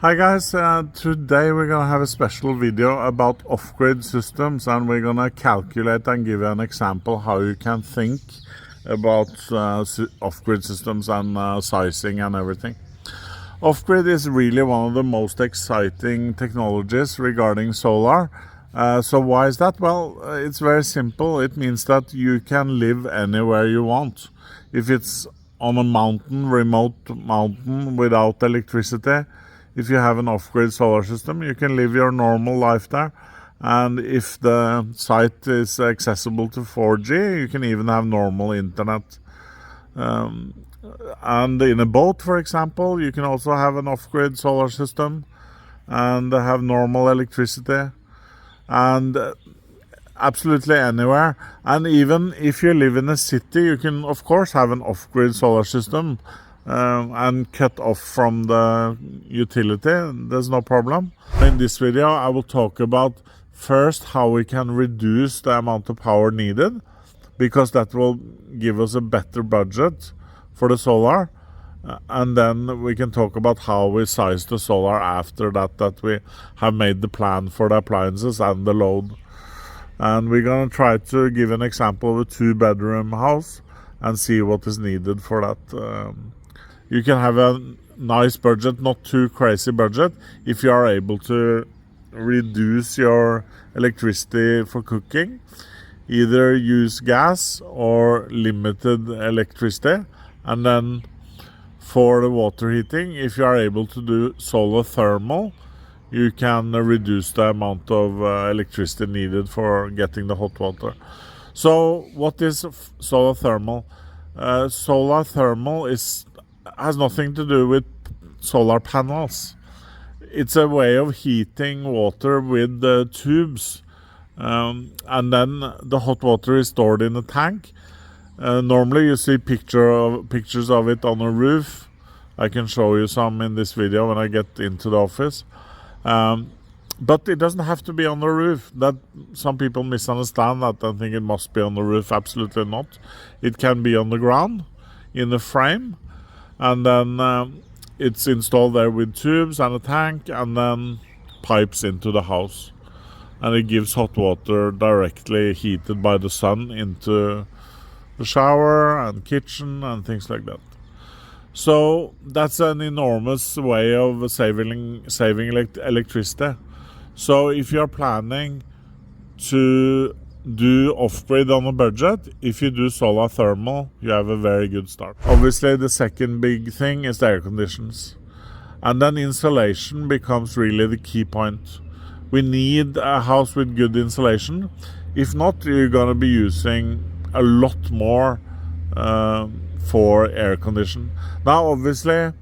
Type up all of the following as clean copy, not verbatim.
Hi guys, today we're gonna have a special video about off-grid systems, and we're gonna calculate and give you an example how you can think about off-grid systems and sizing and everything. Off-grid is really one of the most exciting technologies regarding solar. So why is that? Well, it's very simple. It means that you can live anywhere you want. If it's on a mountain, remote mountain without electricity, if you have an off-grid solar system, you can live your normal life there. And if the site is accessible to 4G, you can even have normal internet. And in a boat, for example, you can also have an off-grid solar system and have normal electricity. And absolutely anywhere. And even if you live in a city, you can of course have an off-grid solar system and cut off from the utility. There's no problem. In this video I will talk about first how we can reduce the amount of power needed, because that will give us a better budget for the solar. And then we can talk about how we size the solar after that we have made the plan for the appliances and the load. And we're going to try to give an example of a 2-bedroom house and see what is needed for that. You can have a nice budget, not too crazy budget, if you are able to reduce your electricity for cooking. Either use gas or limited electricity, and then for the water heating, if you are able to do solar thermal, you can reduce the amount of electricity needed for getting the hot water. So what is solar thermal? Solar thermal has nothing to do with solar panels. It's a way of heating water with tubes, and then the hot water is stored in a tank. Normally you see pictures of it on a roof. I can show you some in this video when I get into the office. But it doesn't have to be on the roof. That some people misunderstand that and think it must be on the roof. Absolutely not. It can be on the ground in a frame, and then it's installed there with tubes and a tank, and then pipes into the house, and it gives hot water directly heated by the sun into the shower and kitchen and things like that. So that's an enormous way of saving electricity. So if you're planning to do off-grid on a budget, if you do solar thermal, you have a very good start. Obviously the second big thing is the air conditions, and then insulation becomes really the key point. We need a house with good insulation. If not, you're going to be using a lot more for air condition. Now obviously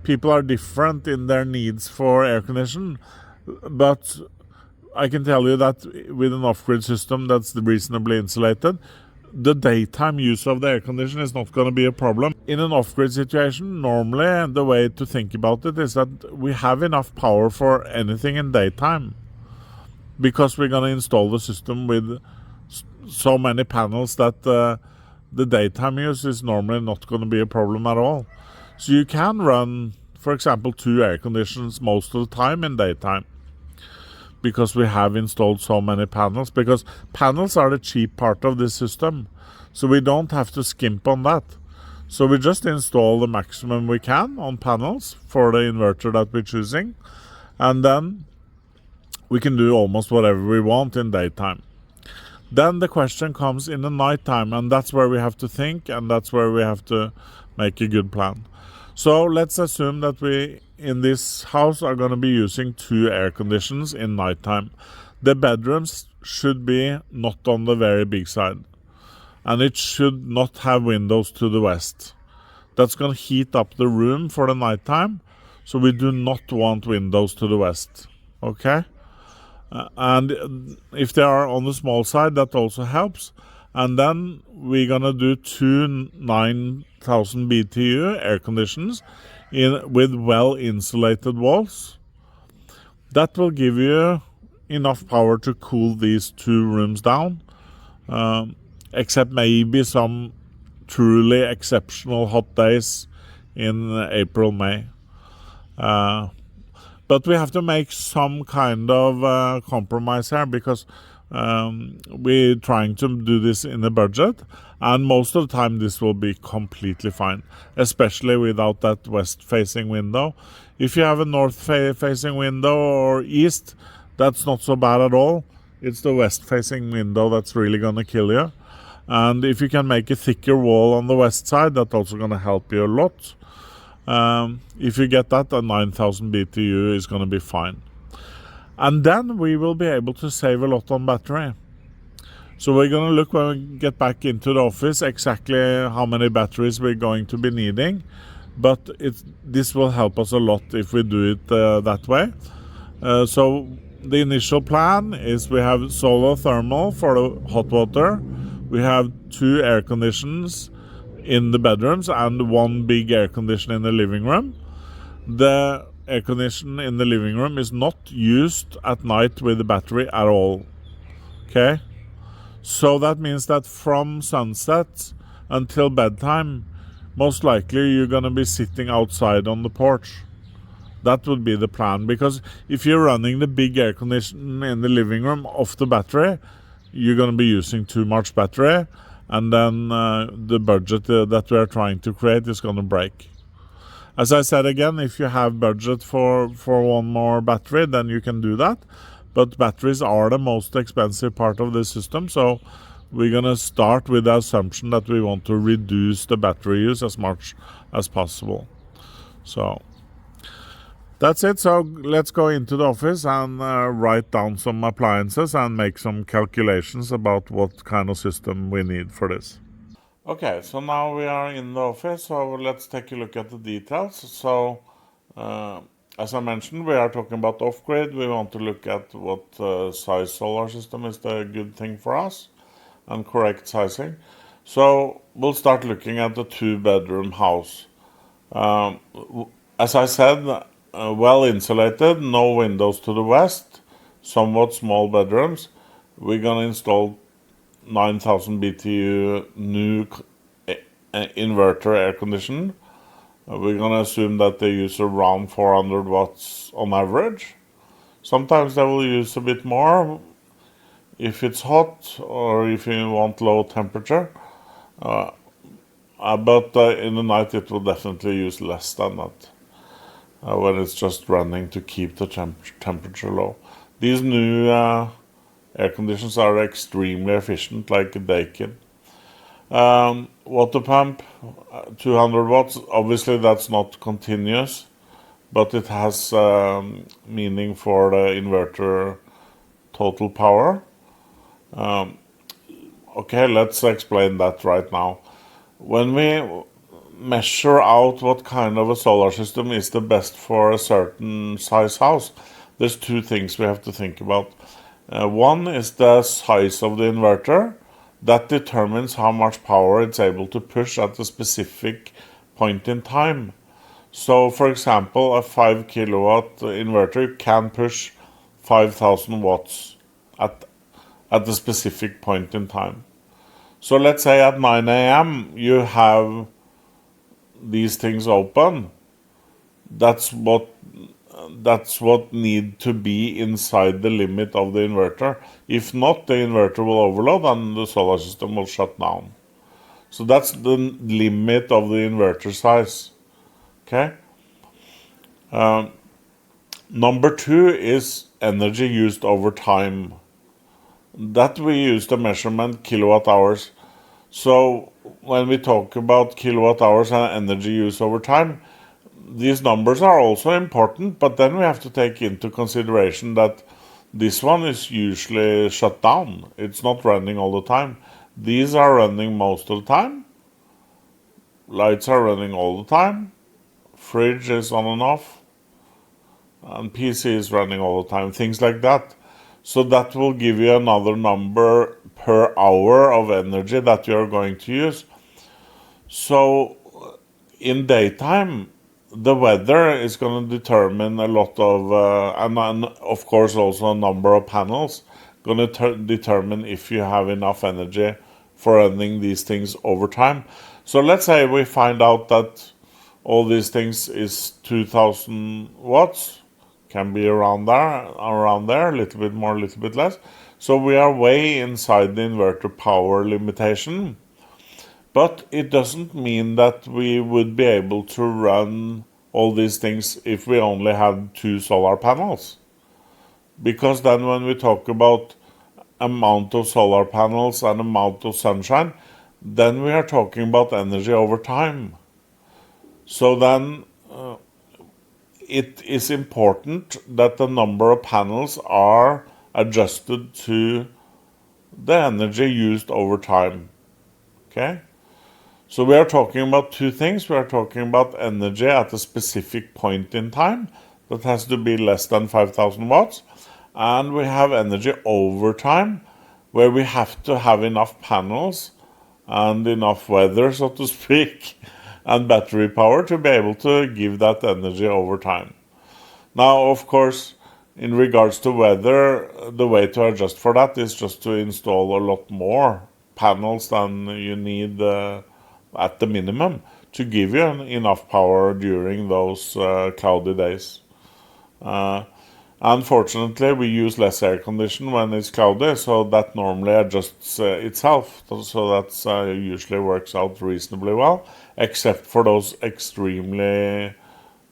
people are different in their needs for air condition, but I can tell you that with an off-grid system that's reasonably insulated, the daytime use of the air conditioner is not going to be a problem. In an off-grid situation, normally the way to think about it is that we have enough power for anything in daytime, because we're going to install the system with so many panels that the daytime use is normally not going to be a problem at all. So you can run, for example, 2 air conditioners most of the time in daytime, because we have installed so many panels, because panels are the cheap part of this system. So we don't have to skimp on that. So we just install the maximum we can on panels for the inverter that we're choosing, and then we can do almost whatever we want in daytime. Then the question comes in the nighttime, and that's where we have to think, and that's where we have to make a good plan. So let's assume that we in this house are going to be using 2 air conditions in nighttime. The bedrooms should be not on the very big side, and it should not have windows to the west. That's going to heat up the room for the nighttime, so we do not want windows to the west. Okay? And if they are on the small side, that also helps. And then we're gonna do 2 9,000 BTU air conditions with well insulated walls. That will give you enough power to cool these 2 rooms down, except maybe some truly exceptional hot days in April, May. But we have to make some kind of compromise here, because we're trying to do this in a budget, and most of the time this will be completely fine, especially without that west-facing window. If you have a north-facing window or east, that's not so bad at all. It's the west-facing window that's really going to kill you. And if you can make a thicker wall on the west side, that's also going to help you a lot. If you get that, a 9000 BTU is going to be fine. And then we will be able to save a lot on battery. So we're going to look when we get back into the office exactly how many batteries we're going to be needing. But this will help us a lot if we do it that way. So the initial plan is we have solar thermal for the hot water. We have 2 air conditions in the bedrooms and 1 big air conditioner in the living room. The air conditioner in the living room is not used at night with the battery at all. Okay? So that means that from sunset until bedtime, most likely you're going to be sitting outside on the porch. That would be the plan, because if you're running the big air conditioner in the living room off the battery, you're going to be using too much battery, and then the budget that we are trying to create is going to break. As I said again, if you have budget for one more battery, then you can do that. But batteries are the most expensive part of the system, so we're going to start with the assumption that we want to reduce the battery use as much as possible. So that's it. So let's go into the office and write down some appliances and make some calculations about what kind of system we need for this. Okay, so now we are in the office, so let's take a look at the details. So as I mentioned, we are talking about off-grid. We want to look at what size solar system is the good thing for us and correct sizing. So we'll start looking at the 2-bedroom house. As I said, well insulated, no windows to the west, somewhat small bedrooms. We're going to install 9000 BTU new inverter air condition. We're going to assume that they use around 400 watts on average. Sometimes they will use a bit more if it's hot or if you want low temperature. But in the night it will definitely use less than that when it's just running to keep the temperature low. These new air conditioners are extremely efficient, like a Daikin. Water pump, 200 watts. Obviously that's not continuous, but it has meaning for the inverter total power. Okay, let's explain that right now. When we measure out what kind of a solar system is the best for a certain size house, there's 2 things we have to think about. One is the size of the inverter. That determines how much power it's able to push at a specific point in time. So, for example, a 5 kilowatt inverter can push 5000 watts at a specific point in time. So let's say at 9 a.m. you have these things open. That's what need to be inside the limit of the inverter. If not, the inverter will overload and the solar system will shut down. So that's the limit of the inverter size. Okay. Number 2 is energy used over time. That we use the measurement kilowatt hours. So when we talk about kilowatt hours and energy use over time, these numbers are also important, but then we have to take into consideration that this one is usually shut down. It's not running all the time. These are running most of the time. Lights are running all the time. Fridge is on and off. And PC is running all the time. Things like that. So that will give you another number per hour of energy that you are going to use. So in daytime, the weather is going to determine a lot of, and of course also a number of panels, going to determine if you have enough energy for running these things over time. So let's say we find out that all these things is 2000 watts, can be around there, a little bit more, a little bit less. So we are way inside the inverter power limitation. But it doesn't mean that we would be able to run all these things if we only had 2 solar panels. Because then when we talk about amount of solar panels and amount of sunshine, then we are talking about energy over time. So then it is important that the number of panels are adjusted to the energy used over time. Okay? So we are talking about 2 things. We are talking about energy at a specific point in time that has to be less than 5,000 watts. And we have energy over time, where we have to have enough panels and enough weather, so to speak, and battery power to be able to give that energy over time. Now, of course, in regards to weather, the way to adjust for that is just to install a lot more panels than you need at the minimum to give you enough power during those cloudy days. Unfortunately, we use less air conditioning when it's cloudy, so that normally adjusts itself. So that usually works out reasonably well, except for those extremely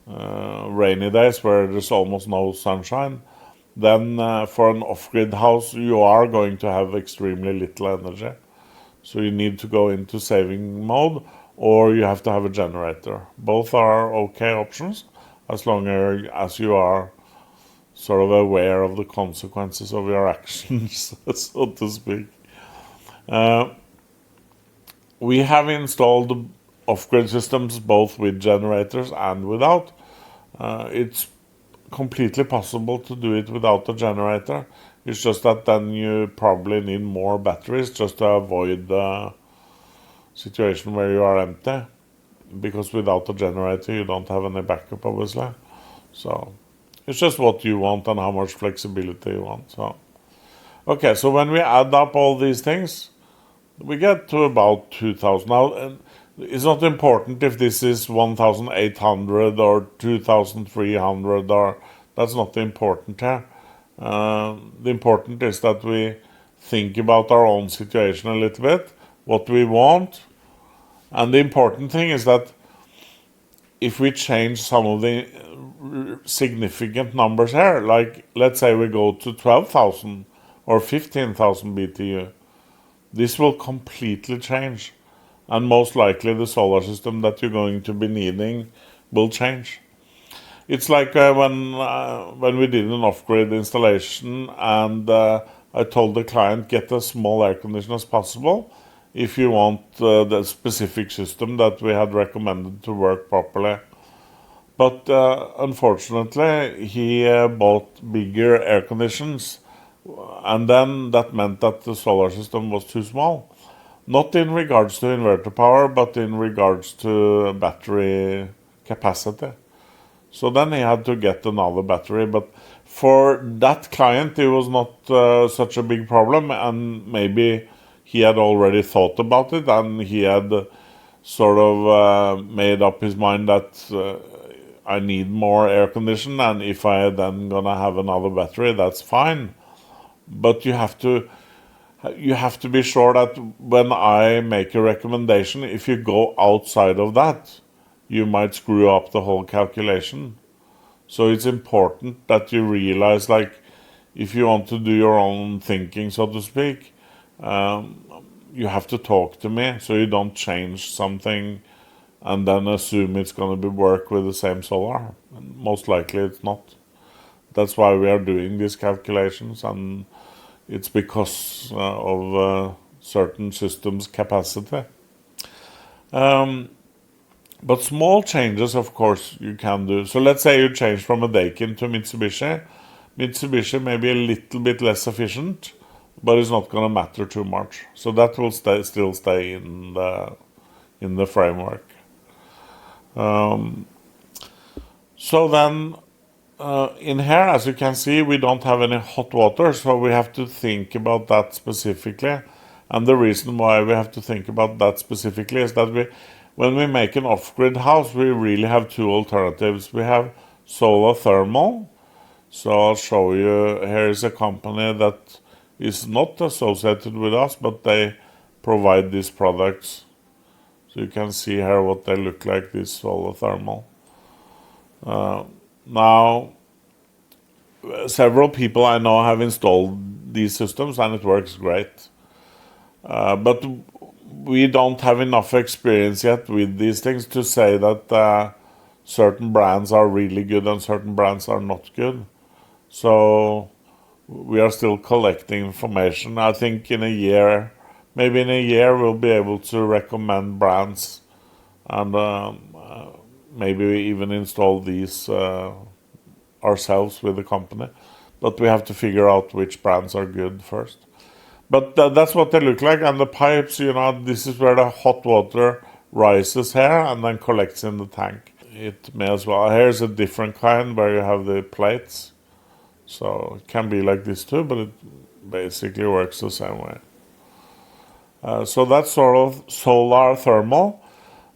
rainy days where there's almost no sunshine. Then for an off-grid house, you are going to have extremely little energy. So you need to go into saving mode, or you have to have a generator. Both are okay options, as long as you are sort of aware of the consequences of your actions, so to speak. We have installed off-grid systems both with generators and without. It's completely possible to do it without a generator. It's just that then you probably need more batteries just to avoid the situation where you are empty. Because without a generator you don't have any backup, obviously. So it's just what you want and how much flexibility you want. So, okay, so when we add up all these things, we get to about 2,000. Now, it's not important if this is 1,800 or 2,300, or that's not important here. The important is that we think about our own situation a little bit, what we want. And the important thing is that if we change some of the significant numbers here, like let's say we go to 12,000 or 15,000 BTU, this will completely change. And most likely the solar system that you're going to be needing will change. It's like when we did an off-grid installation, and I told the client, get as small air conditioner as possible if you want the specific system that we had recommended to work properly. But unfortunately, he bought bigger air conditions, and then that meant that the solar system was too small. Not in regards to inverter power, but in regards to battery capacity. So then he had to get another battery. But for that client, it was not such a big problem, and maybe he had already thought about it, and he had sort of made up his mind that I need more air conditioning, and if I then gonna have another battery, that's fine. But you have to be sure that when I make a recommendation, if you go outside of that, you might screw up the whole calculation. So it's important that you realize, like, if you want to do your own thinking, so to speak, you have to talk to me, so you don't change something and then assume it's going to work with the same solar. Most likely it's not. That's why we are doing these calculations, and it's because of certain systems' capacity. But small changes, of course, you can do. So let's say you change from a Daikin to Mitsubishi. Mitsubishi may be a little bit less efficient, but it's not going to matter too much. So that will still stay in the framework. So then in here, as you can see, we don't have any hot water, so we have to think about that specifically. And the reason why we have to think about that specifically is that when we make an off-grid house, we really have 2 alternatives. We have solar thermal, So I'll show you, here is a company that is not associated with us, but they provide these products. So you can see here what they look like, this solar thermal. Now, several people I know have installed these systems and it works great. But we don't have enough experience yet with these things to say that certain brands are really good and certain brands are not good. So we are still collecting information. I think in a year, maybe in a year, we'll be able to recommend brands and maybe even install these ourselves with the company. But we have to figure out which brands are good first. But that's what they look like. And the pipes, this is where the hot water rises here and then collects in the tank. It may as well. Here's a different kind where you have the plates. So it can be like this too, but it basically works the same way. So that's sort of solar thermal.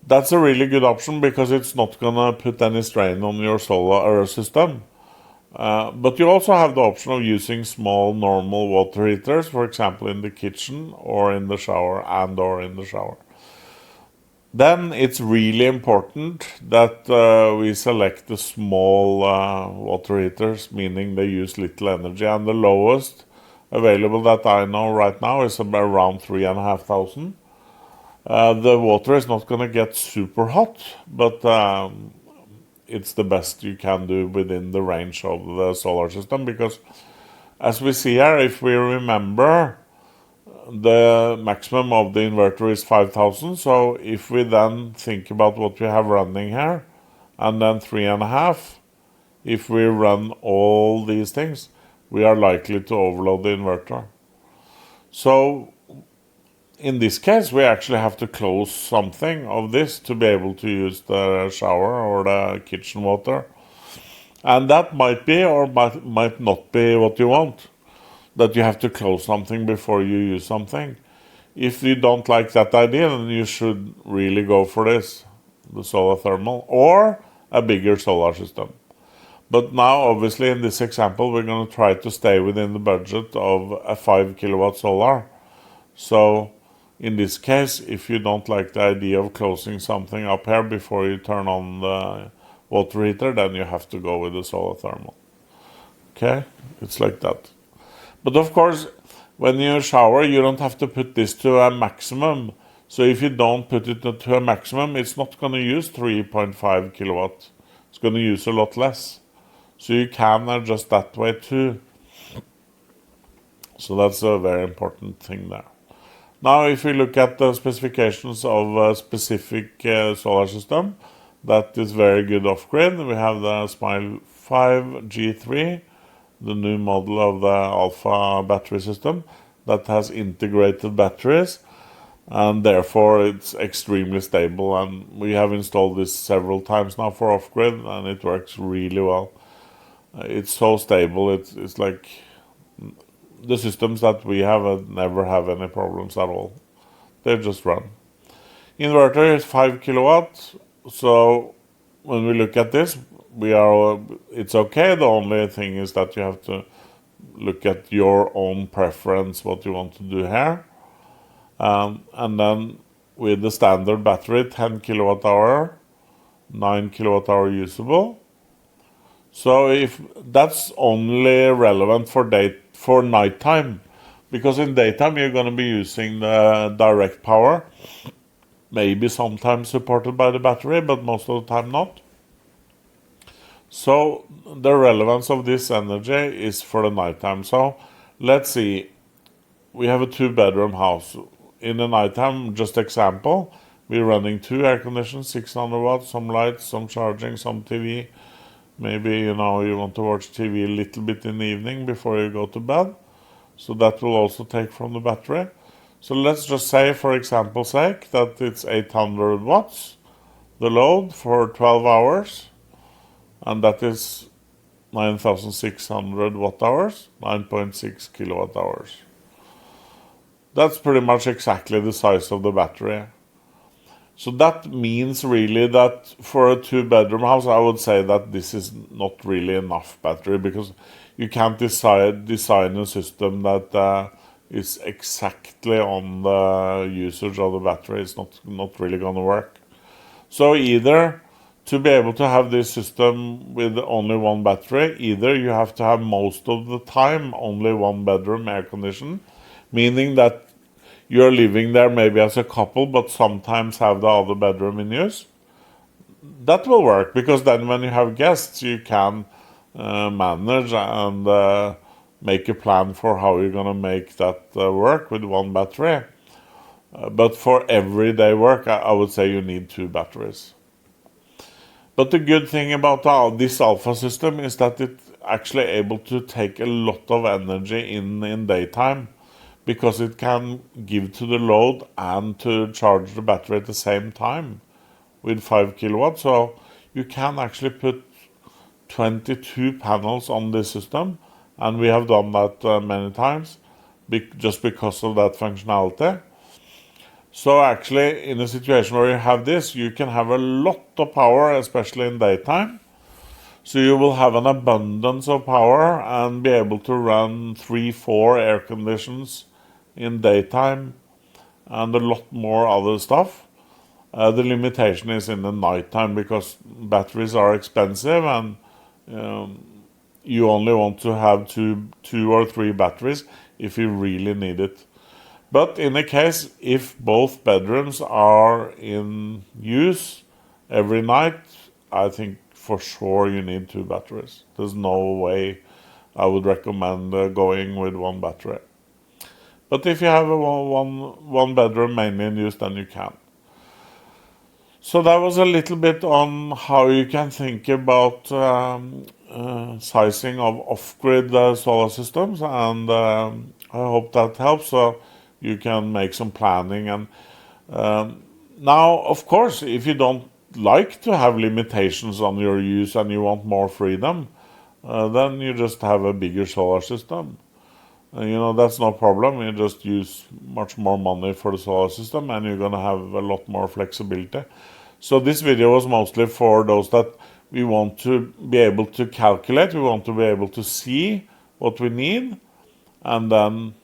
That's a really good option because it's not going to put any strain on your solar system. But you also have the option of using small normal water heaters, for example in the kitchen or in the shower or in the shower. Then it's really important that we select the small water heaters, meaning they use little energy. And the lowest available that I know right now is around 3,500. The water is not going to get super hot, but it's the best you can do within the range of the solar system. Because as we see here, if we remember, the maximum of the inverter is 5,000. So if we then think about what we have running here, and then 3.5, if we run all these things, we are likely to overload the inverter. So in this case, we actually have to close something of this to be able to use the shower or the kitchen water. And that might be or might not be what you want, that you have to close something before you use something. If you don't like that idea, then you should really go for this, the solar thermal, or a bigger solar system. But now, obviously, in this example, we're going to try to stay within the budget of a 5 kilowatt solar. So in this case, if you don't like the idea of closing something up here before you turn on the water heater, then you have to go with the solar thermal. Okay, it's like that. But of course, when you shower, you don't have to put this to a maximum. So if you don't put it to a maximum, it's not going to use 3.5 kilowatt. It's going to use a lot less. So you can adjust that way too. So that's a very important thing there. Now, if we look at the specifications of a specific solar system, that is very good off-grid. We have the Smile 5 G3, the new model of the Alpha battery system that has integrated batteries, and therefore it's extremely stable. And we have installed this several times now for off-grid, and it works really well. It's so stable. It's like the systems that we have never have any problems at all. They just run. Inverter is 5 kilowatt. So when we look at this, it's okay. The only thing is that you have to look at your own preference, what you want to do here. And then with the standard battery, 10 kilowatt hour, 9 kilowatt hour usable. So if that's only relevant for nighttime, because in daytime you're going to be using the direct power, maybe sometimes supported by the battery, but most of the time not. So the relevance of this energy is for the nighttime. So let's see, we have a 2-bedroom house. In the nighttime, just example, we're running 2 air conditioners, 600 watts, some lights, some charging, some TV. Maybe, you want to watch TV a little bit in the evening before you go to bed. So that will also take from the battery. So let's just say, for example's sake, that it's 800 watts, the load for 12 hours. And that is 9,600 watt hours, 9.6 kilowatt hours. That's pretty much exactly the size of the battery. So that means really that for a 2-bedroom house, I would say that this is not really enough battery, because you can't design a system that is exactly on the usage of the battery. It's not really going to work. So either to be able to have this system with only one battery, either you have to have most of the time only 1-bedroom air conditioned, meaning that you're living there maybe as a couple, but sometimes have the other bedroom in use. That will work, because then when you have guests, you can manage and make a plan for how you're going to make that work with one battery. But for everyday work, I would say you need 2 batteries. But the good thing about this alpha system is that it's actually able to take a lot of energy in daytime, because it can give to the load and to charge the battery at the same time with 5 kilowatts. So you can actually put 22 panels on this system, and we have done that many times just because of that functionality. So actually, in a situation where you have this, you can have a lot of power, especially in daytime. So you will have an abundance of power and be able to run 3-4 air conditions in daytime and a lot more other stuff. The limitation is in the nighttime, because batteries are expensive, and you only want to have two or three batteries if you really need it. But in a case, if both bedrooms are in use every night, I think for sure you need 2 batteries. There's no way I would recommend going with 1 battery. But if you have a one bedroom mainly in use, then you can. So that was a little bit on how you can think about sizing of off-grid solar systems, and I hope that helps, so you can make some planning. And now, of course, if you don't like to have limitations on your use and you want more freedom, then you just have a bigger solar system. That's no problem. You just use much more money for the solar system, and you're going to have a lot more flexibility. So this video was mostly for those that we want to be able to calculate, we want to be able to see what we need, and then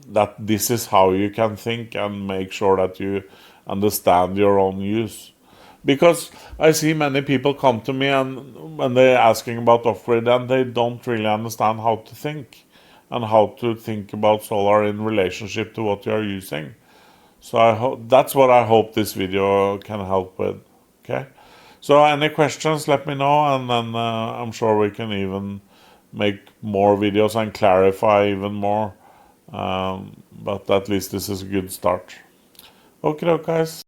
that this is how you can think and make sure that you understand your own use. Because I see many people come to me and when they're asking about off-grid, and they don't really understand how to think and how to think about solar in relationship to what you are using. So that's what I hope this video can help with. Okay. So any questions, let me know, and then I'm sure we can even make more videos and clarify even more. But at least this is a good start. Okay, guys.